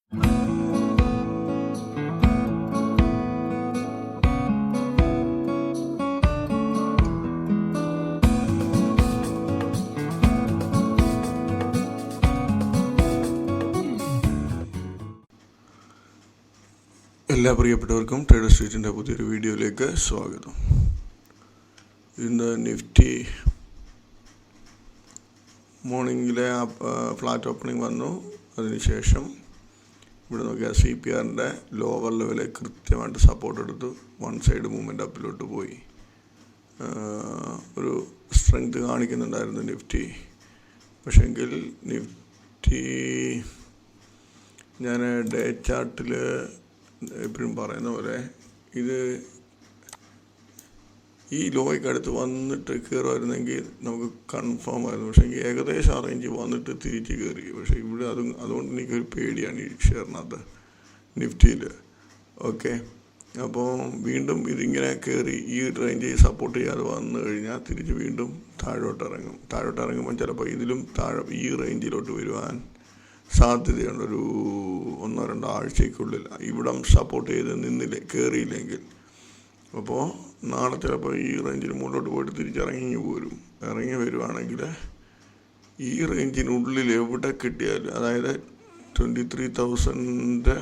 എല്ലാ പ്രിയപ്പെട്ടവർക്കും ട്രേഡർ സ്ട്രീറ്റിൻ്റെ പുതിയൊരു വീഡിയോയിലേക്ക് സ്വാഗതം. ഇന്ന് നിഫ്റ്റി മോർണിംഗിലെ ഫ്ലാറ്റ് ഓപ്പണിംഗ് വന്നു. അതിനുശേഷം ഇവിടെ നോക്കിയാൽ CPRൻ്റെ ലോവർ ലെവലിൽ കൃത്യമായിട്ട് സപ്പോർട്ട് എടുത്തു. വൺ സൈഡ് മൂവ്മെൻ്റ് അപ്പിലോട്ട് പോയി. ഒരു സ്ട്രെങ്ത് കാണിക്കുന്നുണ്ടായിരുന്നു നിഫ്റ്റി. പക്ഷേങ്കിൽ നിഫ്റ്റി ഞാൻ ഡേ ചാർട്ടിൽ എപ്പോഴും പറയുന്ന പോലെ ഇത് ഈ ലോയ്ക്ക് അടുത്ത് വന്നിട്ട് കയറുമായിരുന്നെങ്കിൽ നമുക്ക് കൺഫേം ആയിരുന്നു. പക്ഷേ ഏകദേശം ആ റേഞ്ച് വന്നിട്ട് തിരിച്ച് കയറി. പക്ഷേ ഇവിടെ അതുകൊണ്ട് എനിക്കൊരു പേടിയാണ് ഈ ഷെയറിനകത്ത് നിഫ്റ്റിയിൽ. ഓക്കെ, അപ്പോൾ വീണ്ടും ഇതിങ്ങനെ കയറി ഈ റേഞ്ച് സപ്പോർട്ട് ചെയ്യാതെ വന്നു കഴിഞ്ഞാൽ തിരിച്ച് വീണ്ടും താഴോട്ടിറങ്ങുമ്പോൾ ചിലപ്പോൾ ഇതിലും താഴെ ഈ റേഞ്ചിലോട്ട് വരുവാൻ സാധ്യതയുണ്ട്. ഒരു 1-2 ആഴ്ചയ്ക്കുള്ളിൽ ഇവിടം സപ്പോർട്ട് ചെയ്ത് കയറിയില്ലെങ്കിൽ. അപ്പോൾ നാളെ ചിലപ്പോൾ ഈ റേഞ്ചിന് മുകളിലോട്ട് പോയിട്ട് ഇറങ്ങി വരുവാണെങ്കിൽ ഈ റേഞ്ചിനുള്ളിൽ എവിടെ കിട്ടിയാലും, അതായത് 23,000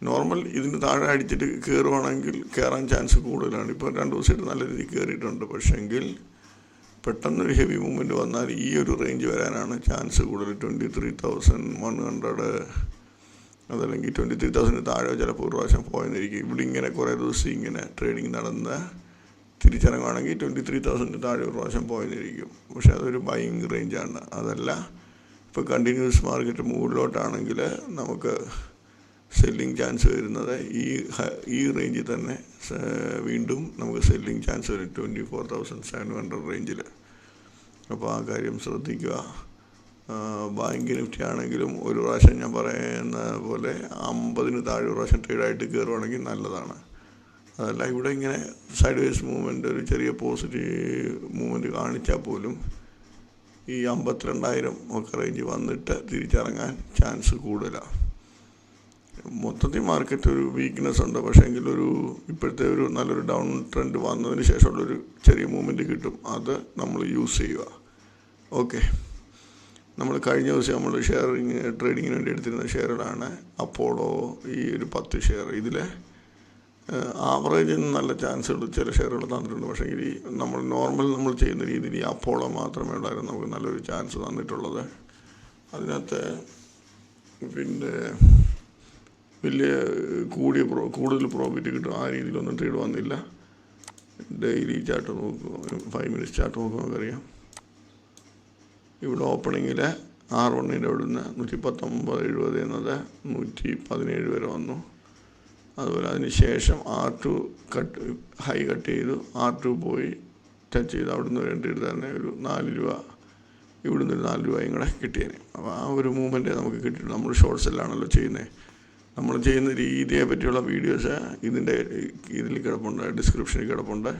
നോർമൽ ഇതിന് താഴെ അടിച്ചിട്ട് കയറുവാണെങ്കിൽ കയറാൻ ചാൻസ് കൂടുതലാണ്. ഇപ്പോൾ 2 ദിവസമായിട്ട് നല്ല രീതിയിൽ കയറിയിട്ടുണ്ട്. പക്ഷേങ്കിൽ പെട്ടെന്നൊരു ഹെവി മൂവ്മെൻറ്റ് വന്നാൽ ഈ ഒരു റേഞ്ച് വരാനാണ് ചാൻസ് കൂടുതൽ. 23,100 അതല്ലെങ്കിൽ 23,000 താഴെ ചിലപ്പോൾ ഒരു പ്രാവശ്യം പോയെന്നിരിക്കും. ഇവിടെ ഇങ്ങനെ കുറേ ദിവസം ഇങ്ങനെ ട്രേഡിങ് നടന്ന് തിരിച്ചിറങ്ങുകയാണെങ്കിൽ 23,000 താഴെ ഒരു പ്രാവശ്യം പോയെന്നിരിക്കും. പക്ഷേ അതൊരു ബൈയിങ് റേഞ്ചാണ്. അതല്ല ഇപ്പോൾ കണ്ടിന്യൂസ് മാർക്കറ്റ് മുകളിലോട്ടാണെങ്കിൽ നമുക്ക് സെല്ലിങ് ചാൻസ് വരുന്നത് ഈ റേഞ്ചിൽ തന്നെ വീണ്ടും നമുക്ക് സെല്ലിങ് ചാൻസ് വരും 24,700 റേഞ്ചിൽ. അപ്പോൾ ആ കാര്യം ശ്രദ്ധിക്കുക. ബാങ്ക് നിഫ്റ്റി ആണെങ്കിലും ഒരു പ്രാവശ്യം ഞാൻ പറയുന്ന പോലെ 50 താഴെ ഒരു പ്രാവശ്യം ട്രേഡായിട്ട് കയറുവാണെങ്കിൽ നല്ലതാണ്. അതല്ല ഇവിടെ ഇങ്ങനെ സൈഡ് വേസ് മൂവ്മെൻറ്റ്, ഒരു ചെറിയ പോസിറ്റീവ് മൂവ്മെൻറ്റ് കാണിച്ചാൽ പോലും ഈ 52,000 ഒക്കെ റേഞ്ച് വന്നിട്ട് തിരിച്ചിറങ്ങാൻ ചാൻസ് കൂടുതലാണ്. മൊത്തത്തിൽ മാർക്കറ്റ് ഒരു വീക്ക്നെസ് ഉണ്ട്. പക്ഷേ എങ്കിലൊരു ഇപ്പോഴത്തെ ഒരു നല്ലൊരു ഡൗൺ ട്രെൻഡ് വന്നതിന് ശേഷമുള്ളൊരു ചെറിയ മൂവ്മെൻറ്റ് കിട്ടും. അത് നമ്മൾ യൂസ് ചെയ്യുക. ഓക്കെ, നമ്മൾ കഴിഞ്ഞ ദിവസം നമ്മൾ ട്രേഡിങ്ങിന് വേണ്ടി എടുത്തിരുന്ന ഷെയറുകളാണ് അപ്പോളോ, ഈ ഒരു 10 ഷെയർ. ഇതിൽ ആവറേജിന് നല്ല ചാൻസുകൾ ചില ഷെയറുകൾ തന്നിട്ടുണ്ട്. പക്ഷേ ഈ നമ്മൾ ചെയ്യുന്ന രീതിയിൽ ഈ അപ്പോളോ മാത്രമേ ഉള്ളായിരുന്നു നമുക്ക് നല്ലൊരു ചാൻസ് തന്നിട്ടുള്ളത്. അതിനകത്ത് പിന്നെ വലിയ കൂടുതൽ പ്രോഫിറ്റ് കിട്ടും ആ രീതിയിലൊന്നും ട്രേഡ് വന്നില്ല. ഡെയിലി ചാർട്ട് നോക്കുക, 5 മിനിറ്റ്സ് ചാർട്ട് നോക്കുക, നമുക്കറിയാം. ഇവിടെ ഓപ്പണിങ്ങിൽ R1 അവിടുന്ന് 119.70 എന്നത് 117 വരെ വന്നു. അതുപോലെ അതിന് ശേഷം R2 ഹൈ കട്ട് ചെയ്തു. R2 പോയി ടച്ച് ചെയ്ത് അവിടുന്ന് വേണ്ടിയിട്ട് തന്നെ ഒരു 4 രൂപ, ഇവിടുന്ന് ഒരു 4 രൂപയും കൂടെ കിട്ടിയേനെ. അപ്പോൾ ആ ഒരു മൂവ്മെൻറ്റേ നമുക്ക് കിട്ടിയിട്ടുണ്ട്. നമ്മൾ ഷോർട്ട് സെല്ലാണല്ലോ ചെയ്യുന്നത്. നമ്മൾ ചെയ്യുന്ന രീതിയെ പറ്റിയുള്ള വീഡിയോസ് ഇതിൽ കിടപ്പുണ്ട്, ഡിസ്ക്രിപ്ഷനിൽ കിടപ്പുണ്ട്.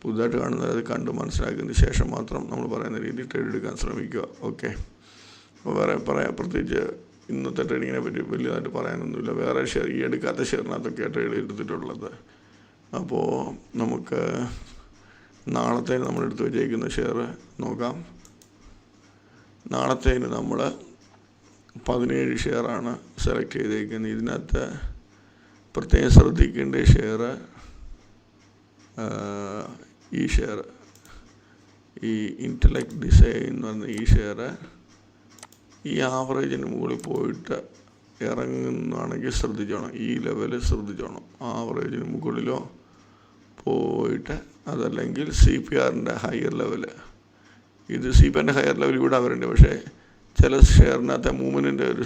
പുതുതായിട്ട് കാണുന്നത് അത് കണ്ട് മനസ്സിലാക്കിയതിന് ശേഷം മാത്രം നമ്മൾ പറയുന്ന രീതിയിൽ ട്രേഡ് എടുക്കാൻ ശ്രമിക്കുക. ഓക്കെ, അപ്പോൾ പ്രത്യേകിച്ച് ഇന്നത്തെ ട്രേഡിങ്ങിനെ പറ്റി വലിയതായിട്ട് പറയാനൊന്നുമില്ല. വേറെ ഷെയർ, ഈ എടുക്കാത്ത ഷെയറിനകത്തൊക്കെ ട്രേഡ് എടുത്തിട്ടുള്ളത്. അപ്പോൾ നമുക്ക് നാളത്തേന് നമ്മൾ എടുത്ത് വെച്ചേക്കുന്ന ഷെയർ നോക്കാം. നാളത്തേന് നമ്മൾ 17 ഷെയറാണ് സെലക്ട് ചെയ്തേക്കുന്നത്. ഇതിനകത്ത് പ്രത്യേകം ശ്രദ്ധിക്കേണ്ട ഷെയർ ഈ ഷെയർ, ഈ ഇൻ്റലക്ട് ഡിസൈൻ എന്ന് പറഞ്ഞ ഈ ഷെയർ ഈ ആവറേജിന് മുകളിൽ പോയിട്ട് ഇറങ്ങുന്നതാണെങ്കിൽ ശ്രദ്ധിച്ചോണം. ഈ ലെവലിൽ ശ്രദ്ധിച്ചോണം. ആവറേജിന് മുകളിലോ പോയിട്ട്, അതല്ലെങ്കിൽ CPRൻ്റെ ഹയർ ലെവല്. ഇത് CPRൻ്റെ ഹയർ ലെവൽ ഇവിടെ വരുന്നുണ്ട്. പക്ഷേ ചില ഷെയറിനകത്തെ മൂവ്മെൻറ്റിൻ്റെ ഒരു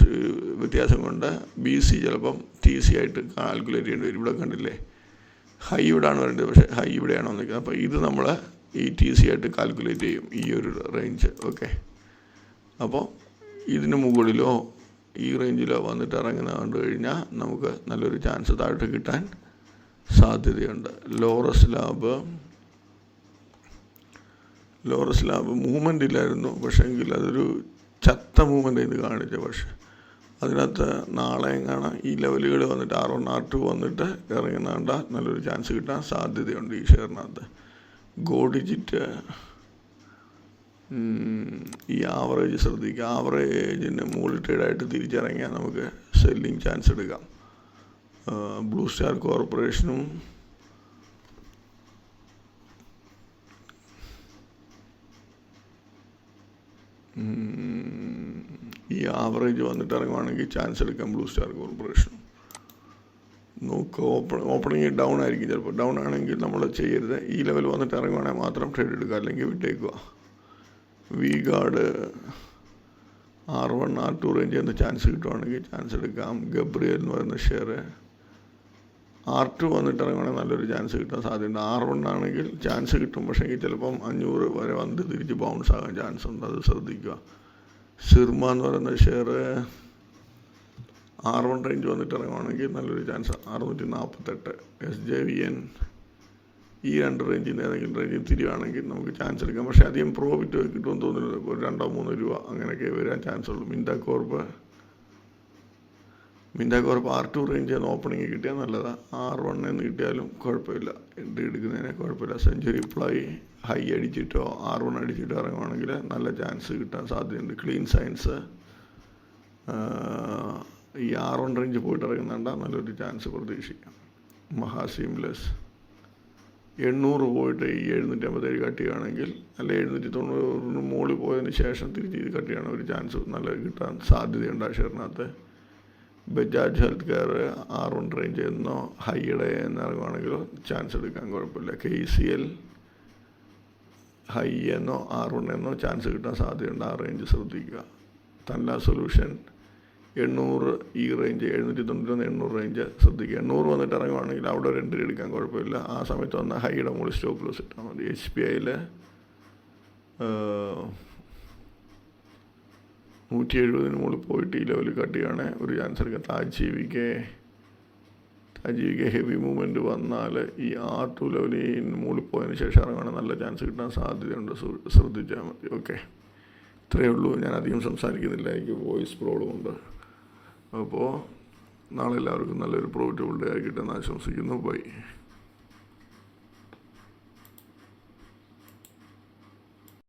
വ്യത്യാസം കൊണ്ട് BC ചിലപ്പം TC ആയിട്ട് കാൽക്കുലേറ്റ് ചെയ്യേണ്ടി വരും. ഇവിടെ കണ്ടില്ലേ, ഹൈ ഇവിടെയാണ് വരേണ്ടത്, പക്ഷേ ഹൈ ഇവിടെയാണോ നിൽക്കുന്നത്. അപ്പോൾ ഇത് നമ്മൾ ഈ TC ആയിട്ട് കാൽക്കുലേറ്റ് ചെയ്യും, ഈ ഒരു റേഞ്ച്. ഓക്കെ, അപ്പോൾ ഇതിന് മുകളിലോ ഈ റേഞ്ചിലോ വന്നിട്ട് ഇറങ്ങുന്ന കണ്ടു കഴിഞ്ഞാൽ നമുക്ക് നല്ലൊരു ചാൻസ് താഴോട്ട് കിട്ടാൻ സാധ്യതയുണ്ട്. ലോറസ് ലാബ് മൂവ്മെൻ്റ് ഇല്ലായിരുന്നു. പക്ഷേ എങ്കിൽ അതൊരു ചത്ത മൂവ്മെൻ്റ് ഇത് കാണിച്ചു. പക്ഷേ അതിനകത്ത് നാളെ കാണാം ഈ ലെവലുകൾ വന്നിട്ട് R1 R2 വന്നിട്ട് ഇറങ്ങുന്നണ്ട നല്ലൊരു ചാൻസ് കിട്ടാൻ സാധ്യതയുണ്ട് ഈ ഷെയറിനകത്ത്. ഗോ ഡിജിറ്റ് ഈ ആവറേജ് ശ്രദ്ധിക്കുക. ആവറേജിന് മുകളിൽ ട്രേഡായിട്ട് തിരിച്ചിറങ്ങിയാൽ നമുക്ക് സെല്ലിങ് ചാൻസ് എടുക്കാം. ബ്ലൂ സ്റ്റാർ കോർപ്പറേഷനും ഈ ആവറേജ് വന്നിട്ട് ഇറങ്ങുവാണെങ്കിൽ ചാൻസ് എടുക്കാം ബ്ലൂ സ്റ്റാർ കോർപ്പറേഷനും. നോക്കുക, ഓപ്പണിങ് ഡൗൺ ആയിരിക്കും ചിലപ്പോൾ. ഡൗൺ ആണെങ്കിൽ നമ്മൾ ചെയ്യരുത്. ഈ ലെവൽ വന്നിട്ട് ഇറങ്ങുവാണെങ്കിൽ മാത്രം ട്രേഡ് എടുക്കുക, അല്ലെങ്കിൽ വിട്ടേക്കുക. V Guard R1 R2 range എന്ന ചാൻസ് കിട്ടുവാണെങ്കിൽ ചാൻസ് എടുക്കാം. ഗബ്രിയൽ എന്ന് പറയുന്ന ഷെയർ R2 വന്നിട്ട് ഇറങ്ങുവാണെങ്കിൽ നല്ലൊരു ചാൻസ് കിട്ടാൻ സാധ്യതയുണ്ട്. R1 ആണെങ്കിൽ ചാൻസ് കിട്ടും, പക്ഷേ ചിലപ്പം 500 വരെ വന്നിട്ട് തിരിച്ച് ബൗൺസ് ആകാൻ ചാൻസ് ഉണ്ട്, അത് ശ്രദ്ധിക്കുക. സിർമ എന്ന് പറയുന്ന ഷെയർ R1 റേഞ്ച് വന്നിട്ട് ഇറങ്ങുവാണെങ്കിൽ നല്ലൊരു ചാൻസ് 648. SJVN ഈ 2 റേഞ്ചിൽ നിന്ന് ഏതെങ്കിലും റേഞ്ചിൽ തിരിയുവാണെങ്കിൽ നമുക്ക് ചാൻസ് എടുക്കാം, പക്ഷേ അധികം പ്രോഫിറ്റ് കിട്ടുമെന്ന് തോന്നുന്നില്ല. ഒരു 2-3 രൂപ അങ്ങനെയൊക്കെ വരാൻ ചാൻസ് ഉള്ളൂ. മിൻഡാകോർപ്പ് R2 റേഞ്ച് എന്ന് ഓപ്പണിങ് കിട്ടിയാൽ നല്ലതാണ്. R1 എന്ന് കിട്ടിയാലും കുഴപ്പമില്ല, എൻട്രി എടുക്കുന്നതിന് കുഴപ്പമില്ല. സെഞ്ചുറി പ്ലൈ ഹൈ അടിച്ചിട്ടോ R1 അടിച്ചിട്ടോ ഇറങ്ങുവാണെങ്കിൽ നല്ല ചാൻസ് കിട്ടാൻ സാധ്യതയുണ്ട്. ക്ലീൻ സയൻസ് ഈ R1 റേഞ്ച് പോയിട്ട് ഇറങ്ങുന്നുണ്ട നല്ലൊരു ചാൻസ് പ്രതീക്ഷിക്കാം. മഹാസീംലെസ് 800 പോയിട്ട് ഈ 757 കട്ട് ചെയ്യുകയാണെങ്കിൽ, അല്ല 790 മുകളിൽ പോയതിന് ശേഷം തിരിച്ച് ഇത് കട്ട് ചെയ്യണ ഒരു ചാൻസ് നല്ല കിട്ടാൻ സാധ്യതയുണ്ട് ആ ഷെയറിനകത്ത്. Bajaj health care R1 range എന്നോ ഹൈയുടെ എന്ന് ഇറങ്ങുവാണെങ്കിലോ ചാൻസ് എടുക്കാൻ കുഴപ്പമില്ല. KCL ഹൈ എന്നോ R1 എന്നോ ചാൻസ് കിട്ടാൻ സാധ്യതയുണ്ട്, ആ റേഞ്ച് ശ്രദ്ധിക്കുക. തൻല സൊല്യൂഷൻ 800 ഈ റേഞ്ച് 791 800 റേഞ്ച് ശ്രദ്ധിക്കുക. 800 വന്നിട്ട് ഇറങ്ങുവാണെങ്കിൽ അവിടെ ഒരു എൻട്രി എടുക്കാൻ കുഴപ്പമില്ല. ആ സമയത്ത് വന്ന ഹൈയുടെ മുകളിൽ സ്റ്റോപ്പ് ലോസ് ഇട്ടാൽ മതി. HPIയിൽ 170 മുകളിൽ പോയിട്ട് ഈ ലെവൽ കട്ട് ചെയ്യുകയാണെങ്കിൽ ഒരു ചാൻസ് എടുക്കാം. താജ് ജീവിക്ക് ഹെവി മൂവ്മെൻറ്റ് വന്നാൽ ഈ R2 ലെവലിന് മുകളിൽ പോയതിന് ശേഷം ഇറങ്ങുകയാണെങ്കിൽ നല്ല ചാൻസ് കിട്ടാൻ സാധ്യതയുണ്ട്, ശ്രദ്ധിച്ചാൽ മതി. ഓക്കെ, ഇത്രയേ ഉള്ളൂ. ഞാൻ അധികം സംസാരിക്കുന്നില്ല, എനിക്ക് വോയിസ് പ്രോബ്ലം ഉണ്ട്. അപ്പോൾ നാളെ എല്ലാവർക്കും നല്ലൊരു പ്രോഫിറ്റബിൾ ഡേ ആയി കിട്ടുമെന്ന് ആശംസിക്കുന്നു. ബൈ.